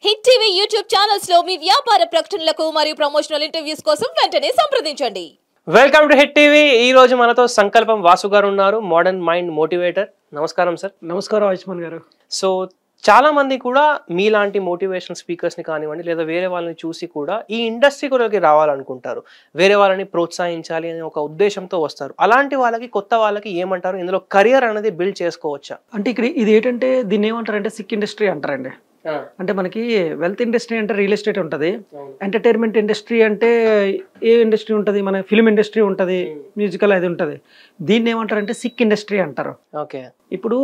Hit TV YouTube channels లో మీ వ్యాపార ప్రకటనలకు మరియు ప్రమోషనల్ ఇంటర్వ్యూస్ కోసం వెంటనే సంప్రదించండి. Welcome to hit TV. ఈ రోజు మనతో సంకల్పం వాసు గారు ఉన్నారు, మోడర్న్ మైండ్ మోటివేటర్. నమస్కారం సార్. నమస్కారం ఆయుష్మాన్ గారు. సో చాలా మంది కూడా మీలాంటి మోటివేషనల్ స్పీకర్స్ ని కానివ్వండి లేదా వేరే వాళ్ళని చూసి కూడా ఈ ఇండస్ట్రీలోకి రావాలనుకుంటారు, వేరే వాళ్ళని ప్రోత్సహించాలి అనే ఒక ఉద్దేశంతో వస్తారు. అలాంటి వాళ్ళకి కొత్త వాళ్ళకి ఏమంటారు, ఇందులో కెరియర్ అనేది బిల్డ్ చేసుకోవచ్చా? అంటే ఇక్కడ ఇది ఏంటంటే దీన్ని ఏమంటారంటే సిక్ ఇండస్ట్రీ అంటారండి. అంటే మనకి వెల్త్ ఇండస్ట్రీ అంటే రియల్ ఎస్టేట్ ఉంటుంది, ఎంటర్టైన్మెంట్ ఇండస్ట్రీ అంటే ఏ ఇండస్ట్రీ ఉంటుంది, మన ఫిల్మ్ ఇండస్ట్రీ ఉంటుంది, మ్యూజికల్ అది ఉంటుంది. దీన్ని ఏమంటారంటే సిక్ ఇండస్ట్రీ అంటారు. ఓకే. ఇప్పుడు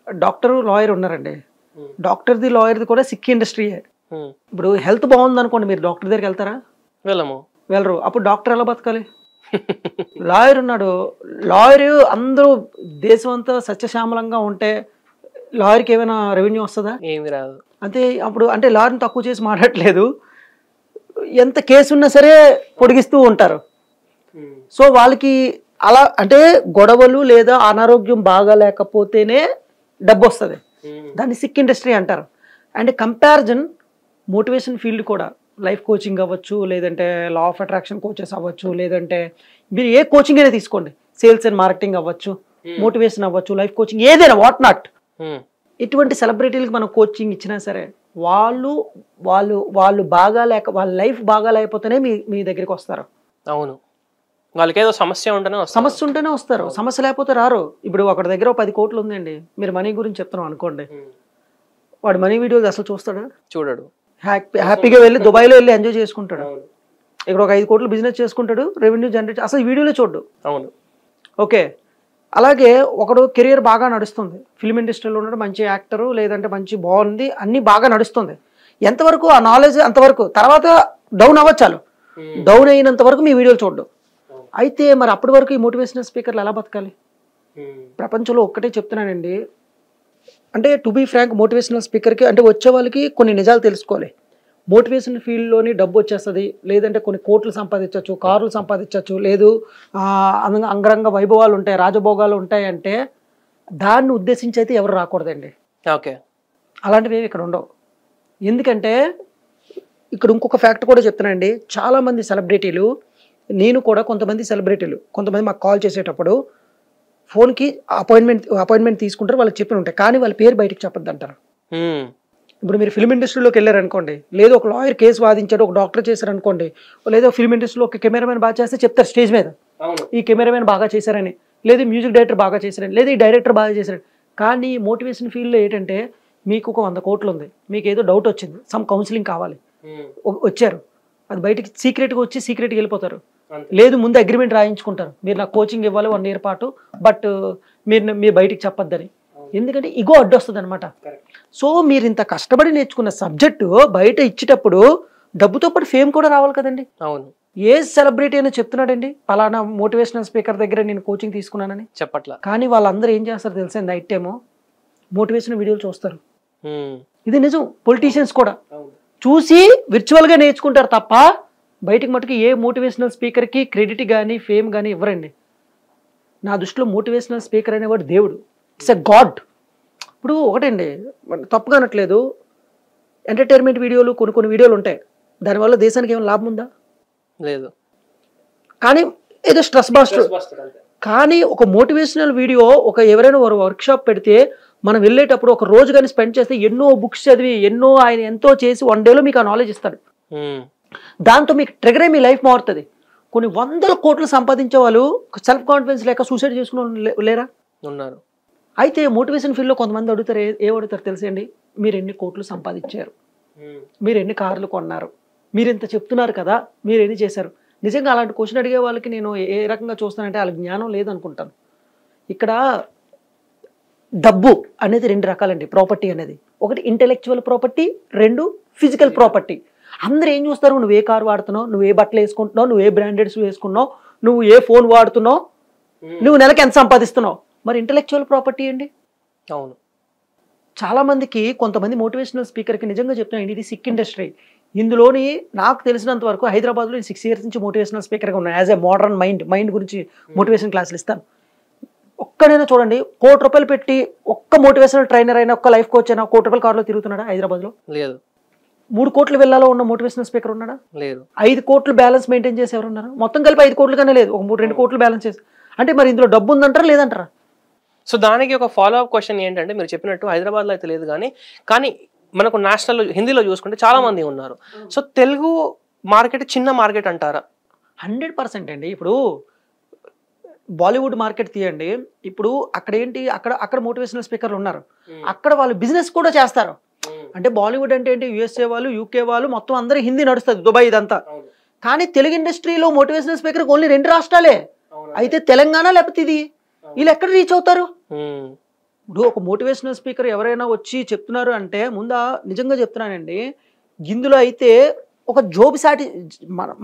డాక్టర్ లాయర్ ఉన్నారండి, డాక్టర్ది లాయర్ది కూడా సిక్ ఇండస్ట్రీయే. ఇప్పుడు హెల్త్ బాగుంది అనుకోండి, మీరు డాక్టర్ దగ్గరికి వెళ్తారా? వెళ్ళరు. అప్పుడు డాక్టర్ ఎలా బతకాలి? లాయర్ ఉన్నాడు, లాయర్ అందరూ దేశం అంతా సత్యశ్యామలంగా ఉంటే లాయర్కి ఏమైనా రెవెన్యూ వస్తుందా? ఏమి రాదు. అంతే. అప్పుడు అంటే లాయర్ని తక్కువ చేసి మాట్లాడట్లేదు, ఎంత కేసు ఉన్నా సరే పొడిగిస్తూ ఉంటారు. సో వాళ్ళకి అలా అంటే గొడవలు లేదా అనారోగ్యం బాగా లేకపోతేనే డబ్బు వస్తుంది, దాన్ని సిక్ ఇండస్ట్రీ అంటారు. అండ్ కంపారిజన్ మోటివేషన్ ఫీల్డ్ కూడా, లైఫ్ కోచింగ్ అవ్వచ్చు, లేదంటే లా ఆఫ్ అట్రాక్షన్ కోచెస్ అవ్వచ్చు, లేదంటే మీరు ఏ కోచింగ్ అయినా తీసుకోండి, సేల్స్ అండ్ మార్కెటింగ్ అవ్వచ్చు, మోటివేషన్ అవ్వచ్చు, లైఫ్ కోచింగ్ ఏదైనా, వాట్ నాట్. ఇటువంటి సెలబ్రిటీలకు మనం కోచింగ్ ఇచ్చినా సరే వాళ్ళు వాళ్ళు వాళ్ళు బాగా లేక, వాళ్ళ లైఫ్ బాగా లేకపోతేనే మీ దగ్గరికి వస్తారు. అవును, వాళ్ళకి ఏదో సమస్య ఉంటేనే వస్తారు, సమస్య లేకపోతే రారు. ఇప్పుడు ఒకటి దగ్గర 10 కోట్లు ఉందండి, మీరు మనీ గురించి చెప్తున్నాం అనుకోండి, వాడు మనీ వీడియోలు అసలు చూస్తాడా? చూడడు. హ్యాపీగా వెళ్ళి దుబాయ్లో వెళ్ళి ఎంజాయ్ చేసుకుంటాడు. ఇక్కడ ఒక 5 కోట్లు బిజినెస్ చేసుకుంటాడు, రెవెన్యూ జనరేట్, అసలు వీడియోలో చూడ్డు. అవును. ఓకే. అలాగే ఒకడు కెరియర్ బాగా నడుస్తుంది, ఫిల్మ్ ఇండస్ట్రీలో ఉన్నాడు, మంచి యాక్టరు, లేదంటే మంచి బాగుంది, అన్నీ బాగా నడుస్తుంది. ఎంతవరకు ఆ నాలెడ్జ్ అంతవరకు, తర్వాత డౌన్ అవ్వచ్చాలు, డౌన్ అయినంత వరకు మీ వీడియోలు చూడడం. అయితే మరి అప్పటి వరకు ఈ మోటివేషనల్ స్పీకర్లు ఎలా బతకాలి? ప్రపంచంలో ఒక్కటే చెప్తున్నానండి, అంటే టు బీ ఫ్రాంక్, మోటివేషనల్ స్పీకర్కి అంటే వచ్చే వాళ్ళకి కొన్ని నిజాలు తెలుసుకోవాలి. మోటివేషన్ ఫీల్డ్లోని డబ్బు వచ్చేస్తుంది, లేదంటే కొన్ని కోట్లు సంపాదించవచ్చు, కార్లు సంపాదించవచ్చు, లేదు అంగరంగ వైభవాలు ఉంటాయి, రాజభోగాలు ఉంటాయి అంటే దాన్ని ఉద్దేశించి అయితే ఎవరు రాకూడదండి. ఓకే. అలాంటివి ఏమి ఇక్కడ ఉండవు. ఎందుకంటే ఇక్కడ ఇంకొక ఫ్యాక్ట్ కూడా చెప్తున్నానండి, చాలామంది సెలబ్రిటీలు, నేను కూడా కొంతమంది సెలబ్రిటీలు, కొంతమంది మాకు కాల్ చేసేటప్పుడు ఫోన్కి అపాయింట్మెంట్ తీసుకుంటారు, వాళ్ళకి చెప్పిన ఉంటాయి, కానీ వాళ్ళ పేరు బయటకు చెప్పొద్దు అంటారు. ఇప్పుడు మీరు ఫిల్మ్ ఇండస్ట్రీలోకి వెళ్ళారనుకోండి, లేదు ఒక లాయర్ కేసు వాదించాడు, ఒక డాక్టర్ చేశారనుకోండి, లేదా ఫిల్మ్ ఇండస్ట్రీలో ఒక కెమెరామెన్ బాగా చేస్తే చెప్తారు స్టేజ్ మీద, ఈ కెమెరామెన్ బాగా చేశారని, లేదు మ్యూజిక్ డైరెక్టర్ బాగా చేశారని, లేదు ఈ డైరెక్టర్ బాగా చేశారని. కానీ మోటివేషన్ ఫీల్డ్లో ఏంటంటే మీకు ఒక 100 కోట్లు ఉంది, మీకు ఏదో డౌట్ వచ్చింది, సమ్ కౌన్సిలింగ్ కావాలి, వచ్చారు, అది బయటికి సీక్రెట్గా వచ్చి సీక్రెట్గా వెళ్ళిపోతారు. లేదు ముందు అగ్రిమెంట్ రాయించుకుంటారు, మీరు నాకు కోచింగ్ ఇవ్వాలి 1 year పాటు, బట్ మీరు బయటికి చెప్పొద్దని. ఎందుకంటే ఇగో అడ్డొస్తుంది అనమాట. సో మీరు ఇంత కష్టపడి నేర్చుకున్న సబ్జెక్టు బయట ఇచ్చేటప్పుడు డబ్బుతో పాటు ఫేమ్ కూడా రావాలి కదండి. అవును. ఏ సెలబ్రిటీ అయినా చెప్తున్నాడండి పలానా మోటివేషనల్ స్పీకర్ దగ్గర నేను కోచింగ్ తీసుకున్నానని? చెప్పట్లా. కానీ వాళ్ళందరూ ఏం చేస్తారు తెలుసా, నైట్ టైము మోటివేషన్ వీడియోలు చూస్తారు. ఇది నిజం. పొలిటీషియన్స్ కూడా చూసి విర్చువల్గా నేర్చుకుంటారు తప్ప బయటికి మటుకు ఏ మోటివేషనల్ స్పీకర్కి క్రెడిట్ కానీ ఫేమ్ కానీ ఇవ్వరండి. నా దృష్టిలో మోటివేషనల్ స్పీకర్ అనేవాడు దేవుడు, ఇట్స్ ఎ గాడ్. ఇప్పుడు ఒకటండి, తప్పుగా అనట్లేదు, ఎంటర్టైన్మెంట్ వీడియోలు కొన్ని వీడియోలు ఉంటాయి, దానివల్ల దేశానికి ఏమైనా లాభం ఉందా? లేదు. కానీ ఏదో స్ట్రెస్ బాస్టర్. కానీ ఒక మోటివేషనల్ వీడియో, ఒక ఎవరైనా వర్క్షాప్ పెడితే మనం వెళ్ళేటప్పుడు ఒక రోజు కానీ స్పెండ్ చేస్తే ఎన్నో బుక్స్ చదివి ఆయన ఎంతో చేసి 1 dayలో మీకు ఆ నాలెడ్జ్ ఇస్తాడు. దాంతో మీకు ట్రిగర్ అయ్యి మీ లైఫ్ మారుతుంది. కొన్ని 100 కోట్లు సంపాదించే వాళ్ళు సెల్ఫ్ కాన్ఫిడెన్స్ లేక సూసైడ్ చేసుకున్న లేరా? ఉన్నారు. అయితే మోటివేషన్ ఫీల్డ్లో కొంతమంది అడుగుతారు, ఏమడుగుతారు తెలుసండి, మీరు ఎన్ని కోట్లు సంపాదించారు, మీరు ఎన్ని కార్లు కొన్నారు, మీరు ఇంత చెప్తున్నారు కదా, మీరు ఎన్ని చేశారు? నిజంగా అలాంటి క్వశ్చన్ అడిగే వాళ్ళకి నేను ఏ రకంగా చూస్తానంటే వాళ్ళకి జ్ఞానం లేదనుకుంటాను. ఇక్కడ డబ్బు అనేది 2 రకాలండి. ప్రాపర్టీ అనేది ఒకటి ఇంటెలెక్చువల్ ప్రాపర్టీ, 2 ఫిజికల్ ప్రాపర్టీ. అందరూ ఏం చూస్తారు, నువ్వు ఏ కారు వాడుతున్నావు, నువ్వు ఏ బట్టలు వేసుకుంటున్నావు, నువ్వు ఏ బ్రాండెడ్స్ వేసుకున్నావు, నువ్వు ఏ ఫోన్ వాడుతున్నావు, నువ్వు నెలకి ఎంత సంపాదిస్తున్నావు. మరి ఇంటెలెక్చువల్ ప్రాపర్టీ అండి. అవును. చాలామందికి, కొంతమంది మోటివేషనల్ స్పీకర్కి నిజంగా చెప్తున్నాను, ఇది సిక్ ఇండస్ట్రీ. ఇందులోని నాకు తెలిసినంత వరకు హైదరాబాద్లో 6 years నుంచి మోటివేషనల్ స్పీకర్గా ఉన్నాను. యాజ్ ఎ మోడర్న్ మైండ్ గురించి మోటివేషన్ క్లాసులు ఇస్తాను. ఒక్కడైనా చూడండి, ₹1 కోటి పెట్టి ఒక్క మోటివేషనల్ ట్రైనర్ అయినా, ఒక్క లైఫ్ కోచ్ అయినా ₹1 కోటి కార్లో తిరుగుతున్నాడా హైదరాబాద్లో? లేదు. 3 కోట్ల విల్లాలో ఉన్న మోటివేషనల్ స్పీకర్ ఉన్నాడా? లేదు. 5 కోట్లు బ్యాలెన్స్ మెయింటైన్ చేసి ఎవరున్నారు? మొత్తం కలిపి 5 కోట్లు కన్నా లేదు, ఒక 2 కోట్లు బ్యాలెన్స్ చేసి. అంటే మరి ఇందులో డబ్బు ఉందంటారా లేదంటారా? సో దానికి ఒక ఫాలో అప్ క్వశ్చన్ ఏంటంటే, మీరు చెప్పినట్టు హైదరాబాద్లో అయితే లేదు కానీ మనకు నేషనల్ హిందీలో చూసుకుంటే చాలా మంది ఉన్నారు. సో తెలుగు మార్కెట్ చిన్న మార్కెట్ అంటారా? 100% అండి. ఇప్పుడు బాలీవుడ్ మార్కెట్ తీయండి, ఇప్పుడు అక్కడ ఏంటి, అక్కడ మోటివేషనల్ స్పీకర్లు ఉన్నారు, అక్కడ వాళ్ళు బిజినెస్ కూడా చేస్తారు. అంటే బాలీవుడ్ అంటే ఏంటి, యుఎస్ఏ వాళ్ళు, యూకే వాళ్ళు, మొత్తం అందరూ హిందీ నడుస్తుంది, దుబాయ్ ఇదంతా. కానీ తెలుగు ఇండస్ట్రీలో మోటివేషనల్ స్పీకర్ ఓన్లీ 2 రాష్ట్రాలే, అయితే తెలంగాణ లేకపోతే ఇది. వీళ్ళు ఎక్కడ రీచ్ అవుతారు? ఇప్పుడు ఒక మోటివేషనల్ స్పీకర్ ఎవరైనా వచ్చి చెప్తున్నారు అంటే ముందు నిజంగా చెప్తున్నానండి, ఇందులో అయితే ఒక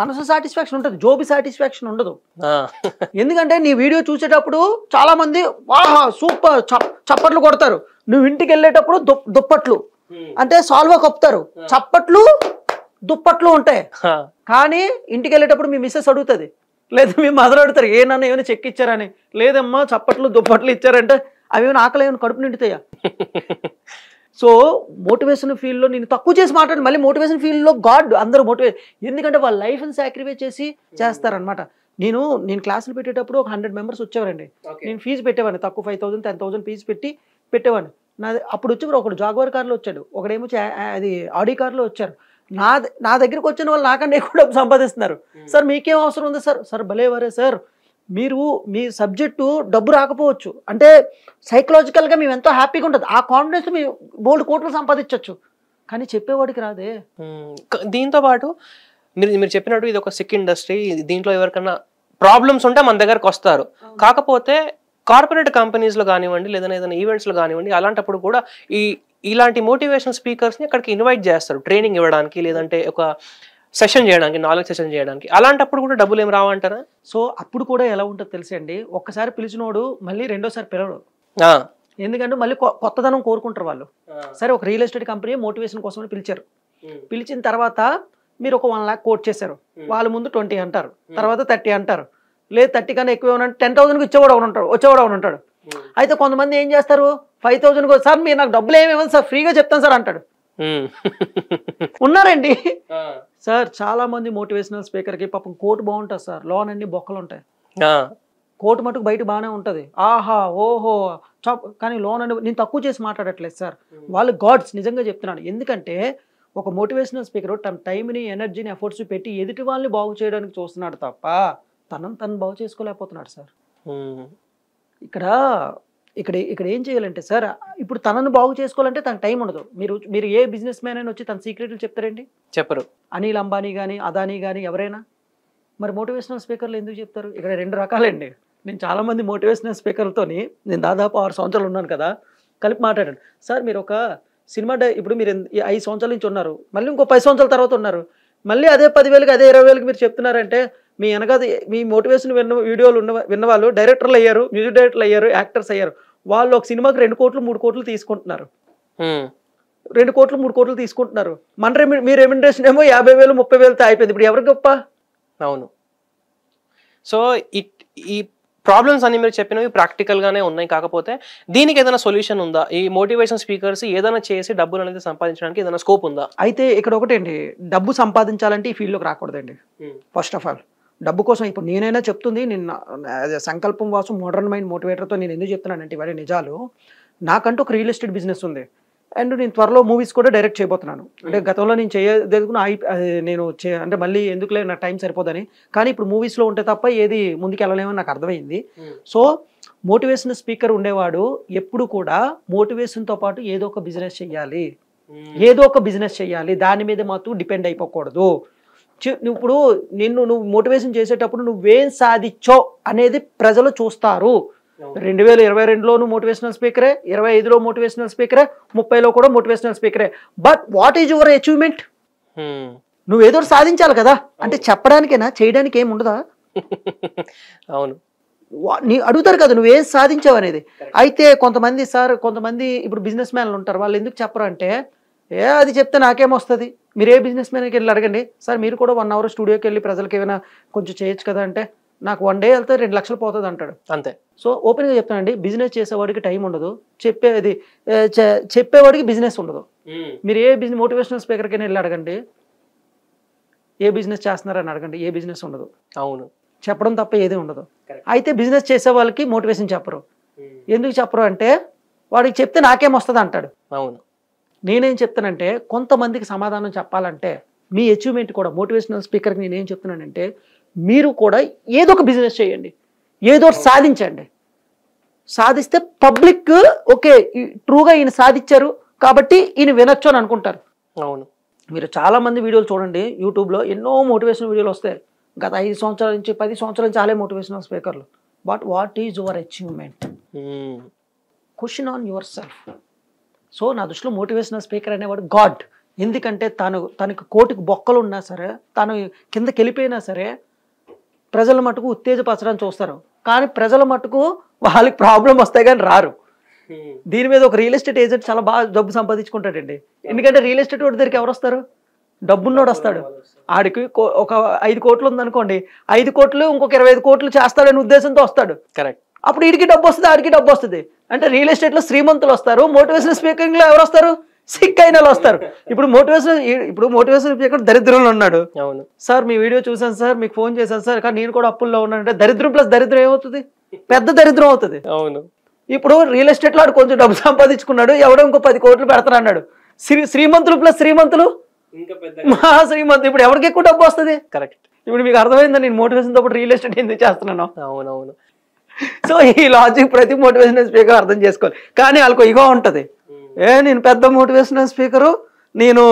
మనసు సాటిస్ఫాక్షన్ ఉంటుంది, జోబి సాటిస్ఫాక్షన్ ఉండదు. ఎందుకంటే నీ వీడియో చూసేటప్పుడు చాలా మంది వాహా సూపర్ చప్పట్లు కొడతారు, నువ్వు ఇంటికి వెళ్ళేటప్పుడు దుప్పట్లు అంటే సాల్వా కప్పుతారు, చప్పట్లు దుప్పట్లు ఉంటాయి. కానీ ఇంటికి వెళ్ళేటప్పుడు మీ మిస్సెస్ అడుగుతుంది, లేదా మీ మదర్ అడుగుతారు, ఏమన్నా ఏమైనా చెక్ ఇచ్చారని. లేదమ్మా చప్పట్లు దుప్పట్లు ఇచ్చారంటే అవి ఏమైనా ఆకలి ఏమైనా కడుపు నిండుతాయా? సో మోటివేషన్ ఫీల్డ్లో నేను తక్కువ చేసి మాట్లాడి, మళ్ళీ మోటివేషన్ ఫీల్డ్లో గాడ్ అందరూ ఎందుకంటే వాళ్ళ లైఫ్ని సాక్రిఫైస్ చేసి చేస్తారనమాట. నేను క్లాసులు పెట్టేటప్పుడు ఒక 100 మెంబర్స్ వచ్చేవారండి, నేను ఫీజు పెట్టేవాడిని, తక్కువ 5,000 10,000 ఫీజు పెట్టేవాడిని. అప్పుడు వచ్చేవారు, ఒకడు జాగ్వార్ కార్లో వచ్చాడు, ఒకడేమో అది ఆడి కార్లో వచ్చారు. నా దగ్గరికి వచ్చిన వాళ్ళు నాకంటే ఎక్కువ డబ్బు సంపాదిస్తున్నారు. సార్ మీకేం అవసరం ఉంది సార్? సార్ భలేవారే సార్, మీరు మీ సబ్జెక్టు డబ్బు రాకపోవచ్చు, అంటే సైకలాజికల్గా మేము ఎంతో హ్యాపీగా ఉంటుంది, ఆ కాన్ఫిడెన్స్ మీ బోల్డ్ కోట్లు సంపాదించవచ్చు, కానీ చెప్పేవాడికి రాదే. దీంతో పాటు మీరు చెప్పినట్టు ఇది ఒక సిక్ ఇండస్ట్రీ, దీంట్లో ఎవరికన్నా ప్రాబ్లమ్స్ ఉంటే మన దగ్గరకు వస్తారు. కాకపోతే కార్పొరేట్ కంపెనీస్లో కానివ్వండి, లేదా ఏదైనా ఈవెంట్స్లో కానివ్వండి, అలాంటప్పుడు కూడా ఇలాంటి మోటివేషనల్ స్పీకర్స్ని అక్కడికి ఇన్వైట్ చేస్తారు ట్రైనింగ్ ఇవ్వడానికి, లేదంటే ఒక సెషన్ చేయడానికి, నాలెడ్జ్ సెషన్ చేయడానికి. అలాంటప్పుడు కూడా డబ్బులు ఏం రావంటారా? సో అప్పుడు కూడా ఎలా ఉంటుందో తెలిసి అండి, ఒక్కసారి పిలిచినోడు మళ్ళీ రెండోసారి పిలవడు. ఎందుకంటే మళ్ళీ కొత్తదనం కోరుకుంటారు వాళ్ళు. సరే ఒక రియల్ ఎస్టేట్ కంపెనీ మోటివేషన్ కోసం పిలిచారు, పిలిచిన తర్వాత మీరు ఒక 1 lakh కోట్ చేశారు, వాళ్ళ ముందు 20 అంటారు, తర్వాత 30 అంటారు, లేదు 30 కన్నా ఎక్కువ ఏమన్నా 10,000కి వచ్చేవాడు అవును ఉంటాడు. అయితే కొంతమంది ఏం చేస్తారు, 5,000 సార్ మీరు నాకు డబ్బులు ఏమి ఇవ్వండి సార్, ఫ్రీగా చెప్తాను సార్ అంటాడు. ఉన్నారండి సార్ చాలా మంది మోటివేషనల్ స్పీకర్కి పాపం కోట్ బాగుంటుంది సార్, లోన్ అన్ని బొక్కలు ఉంటాయి, కోట్ మటుకు బయట బాగానే ఉంటుంది, ఆహా ఓహో కానీ లోన్ అని నేను తక్కువ చేసి మాట్లాడట్లేదు సార్, వాళ్ళు గాడ్స్ నిజంగా చెప్తున్నాను. ఎందుకంటే ఒక మోటివేషనల్ స్పీకర్ తన టైంని, ఎనర్జీని, ఎఫర్ట్స్ పెట్టి ఎదుటి వాళ్ళని బాగు చేయడానికి చూస్తున్నాడు తప్ప తను బాగు చేసుకోలేకపోతున్నాడు సార్. ఇక్కడ ఏం చేయాలంటే సార్, ఇప్పుడు తనను బాగు చేసుకోవాలంటే తనకు టైం ఉండదు. మీరు ఏ బిజినెస్ మ్యాన్ అయినా వచ్చి తన సీక్రెట్లు చెప్తారండి? చెప్పరు. అనిల్ అంబానీ కానీ, అదానీ కానీ ఎవరైనా. మరి మోటివేషనల్ స్పీకర్లు ఎందుకు చెప్తారు? ఇక్కడ 2 రకాలండి. నేను చాలామంది మోటివేషనల్ స్పీకర్లతోని నేను దాదాపు 6 సంవత్సరాలు ఉన్నాను కదా, కలిపి మాట్లాడాను. సార్ మీరు ఒక సినిమా ఇప్పుడు మీరు 5 సంవత్సరాల నుంచి ఉన్నారు, మళ్ళీ ఇంకో 10 సంవత్సరాల తర్వాత ఉన్నారు, మళ్ళీ అదే 10,000కి అదే 20,000కి మీరు చెప్తున్నారంటే మీ వెనక మీ మోటివేషన్ వీడియోలు విన్న వాళ్ళు డైరెక్టర్లు అయ్యారు, మ్యూజిక్ డైరెక్టర్లు అయ్యారు, యాక్టర్స్ అయ్యారు. వాళ్ళు ఒక సినిమాకి 2 కోట్లు 3 కోట్లు తీసుకుంటున్నారు, 2 కోట్లు 3 కోట్లు తీసుకుంటున్నారు. మీ రెమ్యునరేషన్ ఏమో 50,000 30,000తో అయిపోయింది. ఇప్పుడు ఎవరికి గొప్ప? అవును. సో ఈ ప్రాబ్లమ్స్ అన్ని మీరు చెప్పినవి ప్రాక్టికల్ గానే ఉన్నాయి. కాకపోతే దీనికి ఏదైనా సొల్యూషన్ ఉందా? ఈ మోటివేషన్ స్పీకర్స్ ఏదైనా చేసి డబ్బులు అనేది సంపాదించడానికి ఏదైనా స్కోప్ ఉందా? అయితే ఇక్కడ ఒకటండి, డబ్బు సంపాదించాలంటే ఈ ఫీల్డ్లోకి రాకూడదండి. ఫస్ట్ ఆఫ్ ఆల్ డబ్బు కోసం ఇప్పుడు నేనైనా చెప్తుంది, నిన్న సంకల్పం వాసు మోడర్న్ మైండ్ మోటివేటర్తో నేను ఎందుకు చెప్తున్నానంటే ఇవన్నీ నిజాలు. నాకంటూ ఒక రియల్ ఎస్టేట్ బిజినెస్ ఉంది, అండ్ నేను త్వరలో మూవీస్ కూడా డైరెక్ట్ చేయబోతున్నాను. అంటే గతంలో నేను చేయదలుచుకున్న అంటే మళ్ళీ ఎందుకులే నాకు టైం సరిపోదని, కానీ ఇప్పుడు మూవీస్లో ఉంటే తప్ప ఏది ముందుకు వెళ్ళలేమని నాకు అర్థమైంది. సో మోటివేషన్ స్పీకర్ ఉండేవాడు ఎప్పుడు కూడా మోటివేషన్తో పాటు ఏదో ఒక బిజినెస్ చెయ్యాలి, దాని మీద మాత్రం డిపెండ్ అయిపోకూడదు. ఇప్పుడు నువ్వు మోటివేషన్ చేసేటప్పుడు నువ్వేం సాధించో అనేది ప్రజలు చూస్తారు. 2022లో మోటివేషనల్ స్పీకరే, 25లో మోటివేషనల్ స్పీకరే, 30లో కూడా మోటివేషనల్ స్పీకరే. But what is your achievement? నువ్వేదో సాధించాలి కదా, అంటే చెప్పడానికేనా, చేయడానికి ఏమి ఉండదా? అవును, అడుగుతారు కదా నువ్వేం సాధించావు అనేది. అయితే కొంతమంది ఇప్పుడు బిజినెస్ మ్యాన్లు ఉంటారు, వాళ్ళు ఎందుకు చెప్పరు అంటే, అది చెప్తే నాకేమొస్తుంది, మీరు ఏ బిజినెస్ మ్యాన్కి వెళ్ళి అడగండి, సార్ మీరు కూడా 1 hour స్టూడియోకి వెళ్ళి ప్రజలకి ఏమైనా కొంచెం చేయొచ్చు కదా అంటే, నాకు 1 day వెళ్తే 2 లక్షలు పోతుంది అంటాడు. అంతే. సో ఓపెన్గా చెప్తానండి, బిజినెస్ చేసేవాడికి టైం ఉండదు, చెప్పేవాడికి బిజినెస్ ఉండదు. మీరు ఏ బిజినెస్ మోటివేషనల్ స్పీకర్కైనా వెళ్ళి అడగండి, ఏ బిజినెస్ చేస్తున్నారని అడగండి, ఏ బిజినెస్ ఉండదు. అవును, చెప్పడం తప్ప ఏది ఉండదు. అయితే బిజినెస్ చేసే వాళ్ళకి మోటివేషన్ చెప్పరు. ఎందుకు చెప్పరు అంటే వాడికి చెప్తే నాకేం వస్తుంది అంటాడు. అవును, నేనేం చెప్తానంటే కొంతమందికి సమాధానం చెప్పాలంటే మీ అచీవ్మెంట్ కూడా మోటివేషనల్ స్పీకర్కి నేనేం చెప్తున్నానంటే మీరు కూడా ఏదో ఒక బిజినెస్ చేయండి, ఏదో ఒకటి సాధించండి. సాధిస్తే పబ్లిక్ ఓకే ట్రూగా ఈయన సాధించారు కాబట్టి ఈయన వినొచ్చు అని అనుకుంటారు. అవును. మీరు చాలా మంది వీడియోలు చూడండి, యూట్యూబ్లో ఎన్నో మోటివేషనల్ వీడియోలు వస్తాయి. గత 5 సంవత్సరాల నుంచి 10 సంవత్సరాల నుంచి చాలా మోటివేషనల్ స్పీకర్లు. But what is your achievement? Question on your self. So నా దృష్టిలో మోటివేషనల్ స్పీకర్ అనేవాడు గాడ్. ఎందుకంటే తనకు కోటికి బొక్కలు ఉన్నా సరే, తను కిందకి వెళ్ళిపోయినా సరే ప్రజల మటుకు ఉత్తేజపరచడానికి చూస్తారు. కానీ ప్రజల మటుకు వాళ్ళకి ప్రాబ్లం వస్తాయి కానీ రారు. దీని మీద ఒక రియల్ ఎస్టేట్ ఏజెంట్ చాలా బాగా డబ్బు సంపాదించుకుంటాడండి. ఎందుకంటే రియల్ ఎస్టేట్ వాడి దగ్గరికి ఎవరు వస్తారు? డబ్బున్నోడు వస్తాడు. ఆడికి ఒక 5 కోట్లు ఉందనుకోండి, 5 కోట్లు ఇంకొక 25 కోట్లు చేస్తాడనే ఉద్దేశంతో వస్తాడు. కరెక్ట్. అప్పుడు వీడికి డబ్బు వస్తుంది, ఆడికి డబ్బు వస్తుంది. అంటే రియల్ ఎస్టేట్లో శ్రీమంతులు వస్తారు, మోటివేషనల్ స్పీకింగ్లో ఎవరు వస్తారు? సిక్ అయిన వాళ్ళు వస్తారు. ఇప్పుడు మోటివేషనల్ స్పీకర్ దరిద్రంలో ఉన్నాడు. అవును సార్ మీ వీడియో చూసాను సార్, మీకు ఫోన్ చేశాను సార్, కానీ నేను కూడా అప్పుల్లో ఉన్నాను అంటే దరిద్రం ప్లస్ దరిద్రం ఏమవుతుంది? పెద్ద దరిద్రం అవుతుంది. అవును. ఇప్పుడు రియల్ ఎస్టేట్లో ఆడు కొంచెం డబ్బు సంపాదించుకున్నాడు, ఎవడో ఇంకో 10 కోట్లు పెడతాను అన్నాడు. శ్రీమంతులు ప్లస్ శ్రీమంతులు మహా శ్రీమంతులు. ఇప్పుడు ఎవరికి ఎక్కువ డబ్బు వస్తుంది? కరెక్ట్. ఇప్పుడు మీకు అర్థమైందా నేను మోటివేషన్తో పాటు రియల్ ఎస్టేట్ ఎందుకు చేస్తున్నాను? అవునవును. సో ఈ లాజిక్ ప్రతి మోటివేషనల్ స్పీకర్ అర్థం చేసుకోవాలి. కానీ వాళ్ళకు ఇగో ఉంటుంది, నేను పెద్ద మోటివేషనల్ స్పీకరు, నేను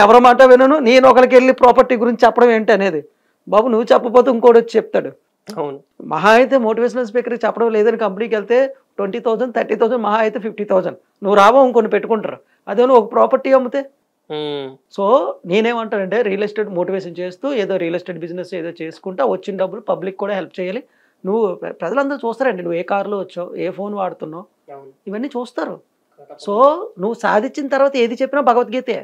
ఎవరి మాట వినను, నేను ఒకరికి వెళ్ళి ప్రాపర్టీ గురించి చెప్పడం ఏంటి అనేది. బాబు నువ్వు చెప్పకపోతే ఇంకోటి వచ్చి చెప్తాడు. అవును. మహా అయితే మోటివేషనల్ స్పీకర్కి చెప్పడం లేదని కంపెనీకి వెళ్తే 20,000 30,000 మహా అయితే 50,000 నువ్వు రావో ఇంకొన్ని పెట్టుకుంటారు. అదే నువ్వు ఒక ప్రాపర్టీ అమ్మితే. సో నేనేమంటానంటే రియల్ ఎస్టేట్ మోటివేషన్ చేస్తూ ఏదో రియల్ ఎస్టేట్ బిజినెస్ ఏదో చేసుకుంటా వచ్చిన డబ్బులు పబ్లిక్ కూడా హెల్ప్ చేయాలి. నువ్వు ప్రజలందరూ చూస్తారండి, నువ్వు ఏ కారులో వచ్చావు, ఏ ఫోన్ వాడుతున్నావు, ఇవన్నీ చూస్తారు. సో నువ్వు సాధించిన తర్వాత ఏది చెప్పినా భగవద్గీతే.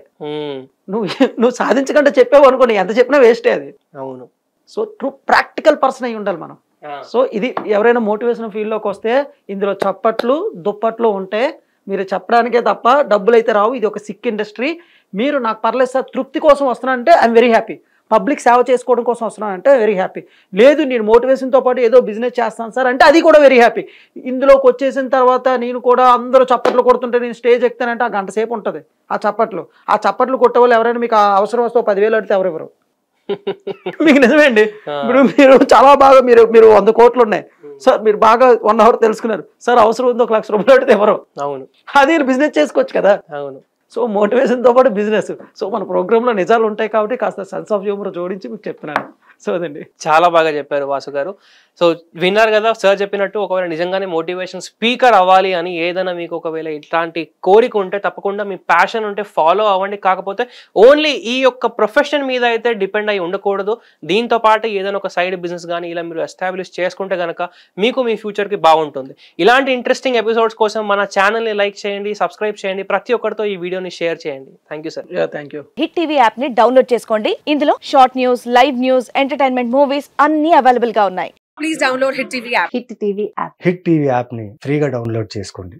నువ్వు సాధించకుండా చెప్పావు అనుకో, ఎంత చెప్పినా వేస్టే అది. అవును. సో ట్రూ ప్రాక్టికల్ పర్సన్ అయి ఉండాలి మనం. సో ఇది ఎవరైనా మోటివేషన్ ఫీల్డ్లోకి వస్తే ఇందులో చప్పట్లు దుప్పట్లు ఉంటే మీరు చెప్పడానికే తప్ప డబ్బులు అయితే రావు. ఇది ఒక సిక్ ఇండస్ట్రీ. మీరు నాకు పర్లేదు సార్ తృప్తి కోసం వస్తున్నానంటే ఐఎమ్ వెరీ హ్యాపీ, పబ్లిక్ సేవ చేసుకోవడం కోసం వస్తున్నానంటే వెరీ హ్యాపీ. లేదు నేను మోటివేషన్తో పాటు ఏదో బిజినెస్ చేస్తాను సార్ అంటే అది కూడా వెరీ హ్యాపీ. ఇందులోకి వచ్చేసిన తర్వాత నేను కూడా అందరూ చప్పట్లు కొడుతుంటే నేను స్టేజ్ ఎక్కుతానంటే ఆ గంట సేపు ఉంటుంది ఆ చప్పట్లు కొట్టే వాళ్ళు ఎవరైనా మీకు అవసరం వస్తే 10,000 అడితే ఎవరెవరు మీకు నిజమే అండి. ఇప్పుడు మీరు చాలా బాగా మీరు 100 కోట్లు ఉన్నాయి సార్, మీరు బాగా 1 అవర్ తెలుసుకున్నారు సార్, అవసరం ఉంది 1 లక్ష రూపాయలు అడితే ఎవరు? అవును. అది బిజినెస్ చేసుకోవచ్చు కదా. అవును. సో మోటివేషన్తో పాటు బిజినెస్. సో మన ప్రోగ్రాంలో నిజాలు ఉంటాయి కాబట్టి కాస్త సెన్స్ ఆఫ్ హ్యూమర్ జోడించి మీకు చెప్తున్నాను. సో అదండి. చాలా బాగా చెప్పారు వాసు గారు. సో విన్నారు కదా సార్ చెప్పినట్టు, ఒకవేళ నిజంగానే మోటివేషన్ స్పీకర్ అవ్వాలి అని ఏదైనా మీకు ఒకవేళ ఇట్లాంటి కోరిక ఉంటే తప్పకుండా మీ ప్యాషన్ ఉంటే ఫాలో అవ్వండి. కాకపోతే ఓన్లీ ఈ యొక్క ప్రొఫెషన్ మీద అయితే డిపెండ్ అయి ఉండకూడదు. దీంతో పాటు ఏదైనా ఒక సైడ్ బిజినెస్ కానీ ఇలా మీరు ఎస్టాబ్లిష్ చేసుకుంటే కనుక మీకు మీ ఫ్యూచర్కి బాగుంటుంది. ఇలాంటి ఇంట్రెస్టింగ్ ఎపిసోడ్స్ కోసం మన ఛానల్ని లైక్ చేయండి, సబ్స్క్రైబ్ చేయండి, ప్రతి ఒక్కరితో ఈ వీడియోని షేర్ చేయండి. Thank you sir. Thank you. Hit TV app ని డౌన్లోడ్ చేసుకోండి. ఇందులో short news, live news, entertainment, movies అన్ని అవైలబుల్ గా ఉన్నాయి. Please download Hit TV app. Hit TV app. Hit TV యాప్ని ఫ్రీగా డౌన్లోడ్ చేసుకోండి.